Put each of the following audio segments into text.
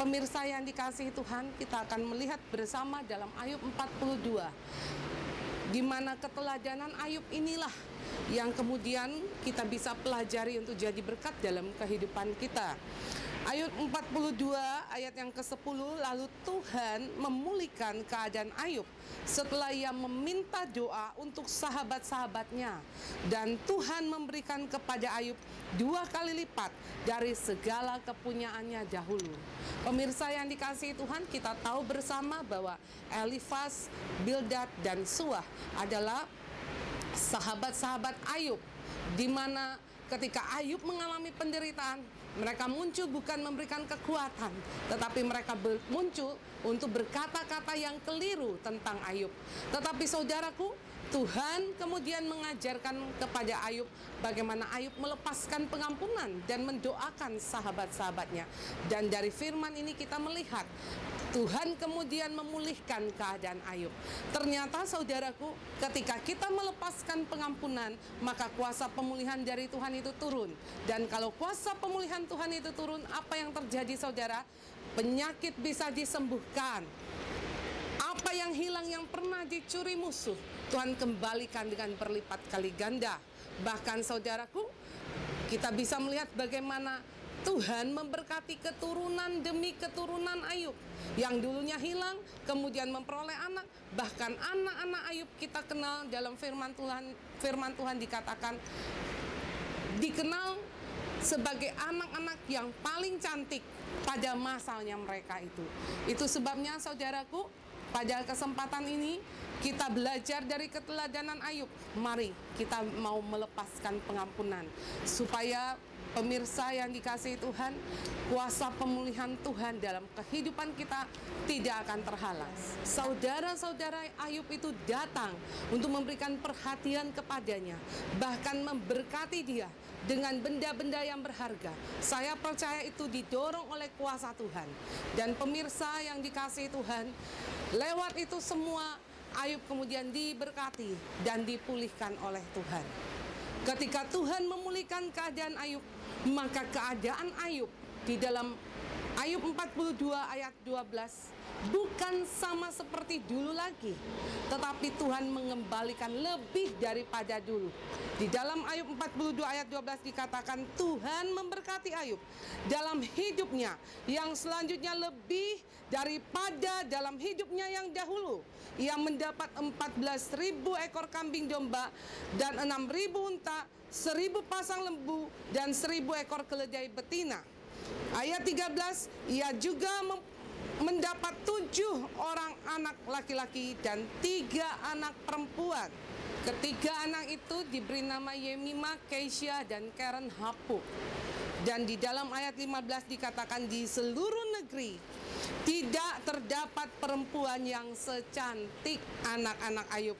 Pemirsa yang dikasihi Tuhan, kita akan melihat bersama dalam Ayub 42, di mana keteladanan Ayub inilah yang kemudian kita bisa pelajari untuk jadi berkat dalam kehidupan kita. Ayub 42 ayat yang ke-10, lalu Tuhan memulihkan keadaan Ayub setelah ia meminta doa untuk sahabat-sahabatnya, dan Tuhan memberikan kepada Ayub 2 kali lipat dari segala kepunyaannya dahulu. Pemirsa yang dikasihi Tuhan, kita tahu bersama bahwa Elifas, Bildad, dan Suah adalah sahabat-sahabat Ayub, di mana ketika Ayub mengalami penderitaan, mereka muncul bukan memberikan kekuatan, tetapi mereka muncul untuk berkata-kata yang keliru tentang Ayub. Tetapi saudaraku, Tuhan kemudian mengajarkan kepada Ayub bagaimana Ayub melepaskan pengampunan dan mendoakan sahabat-sahabatnya. Dan dari firman ini kita melihat Tuhan kemudian memulihkan keadaan Ayub. Ternyata saudaraku, ketika kita melepaskan pengampunan, maka kuasa pemulihan dari Tuhan itu turun. Dan kalau kuasa pemulihan Tuhan itu turun, apa yang terjadi saudara? Penyakit bisa disembuhkan. Apa yang hilang yang pernah dicuri musuh, Tuhan kembalikan dengan berlipat kali ganda. Bahkan saudaraku, kita bisa melihat bagaimana Tuhan memberkati keturunan demi keturunan Ayub yang dulunya hilang, kemudian memperoleh anak. Bahkan anak-anak Ayub kita kenal dalam firman Tuhan dikatakan dikenal sebagai anak-anak yang paling cantik pada masanya mereka itu. Itu sebabnya saudaraku, pada kesempatan ini kita belajar dari keteladanan Ayub. Mari kita mau melepaskan pengampunan, supaya pemirsa yang dikasihi Tuhan, kuasa pemulihan Tuhan dalam kehidupan kita tidak akan terhalang. Saudara-saudara Ayub itu datang untuk memberikan perhatian kepadanya, bahkan memberkati dia dengan benda-benda yang berharga. Saya percaya itu didorong oleh kuasa Tuhan. Dan pemirsa yang dikasihi Tuhan, lewat itu semua Ayub kemudian diberkati dan dipulihkan oleh Tuhan. Ketika Tuhan memulihkan keadaan Ayub, maka keadaan Ayub di dalam Ayub 42 ayat 12 bukan sama seperti dulu lagi, tetapi Tuhan mengembalikan lebih daripada dulu. Di dalam Ayub 42 ayat 12 dikatakan Tuhan memberkati Ayub dalam hidupnya yang selanjutnya lebih daripada dalam hidupnya yang dahulu. Ia mendapat 14.000 ekor kambing domba dan 6.000 unta, 1.000 pasang lembu dan 1.000 ekor keledai betina. Ayat 13, ia juga mendapat 7 orang anak laki-laki dan 3 anak perempuan. Ketiga anak itu diberi nama Yemima, Keisha, dan Karen Hapuk. Dan di dalam ayat 15 dikatakan di seluruh negeri tidak terdapat perempuan yang secantik anak-anak Ayub.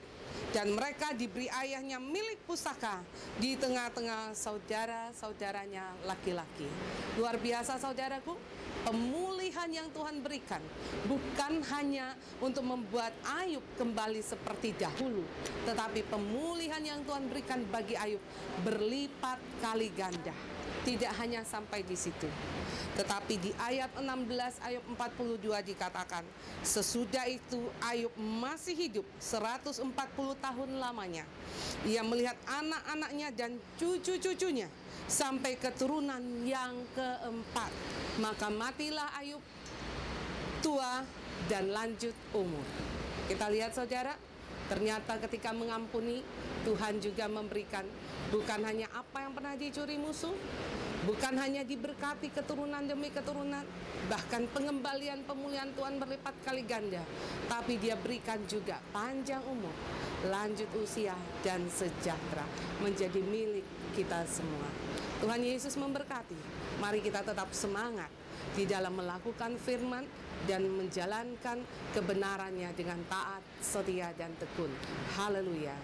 Dan mereka diberi ayahnya milik pusaka di tengah-tengah saudara-saudaranya laki-laki. Luar biasa saudaraku, pemulihan yang Tuhan berikan bukan hanya untuk membuat Ayub kembali seperti dahulu, tetapi pemulihan yang Tuhan berikan bagi Ayub berlipat kali ganda. Tidak hanya sampai di situ, tetapi di ayat 16 ayat 42 dikatakan, sesudah itu Ayub masih hidup 140 tahun lamanya. Ia melihat anak-anaknya dan cucu-cucunya sampai keturunan yang keempat. Maka matilah Ayub tua dan lanjut umur. Kita lihat saudara, ternyata ketika mengampuni, Tuhan juga memberikan bukan hanya apa yang pernah dicuri musuh, bukan hanya diberkati keturunan demi keturunan, bahkan pengembalian pemulihan Tuhan berlipat kali ganda, tapi dia berikan juga panjang umur, lanjut usia, dan sejahtera menjadi milik kita semua. Tuhan Yesus memberkati. Mari kita tetap semangat di dalam melakukan firman dan menjalankan kebenarannya dengan taat, setia, dan tekun. Haleluya.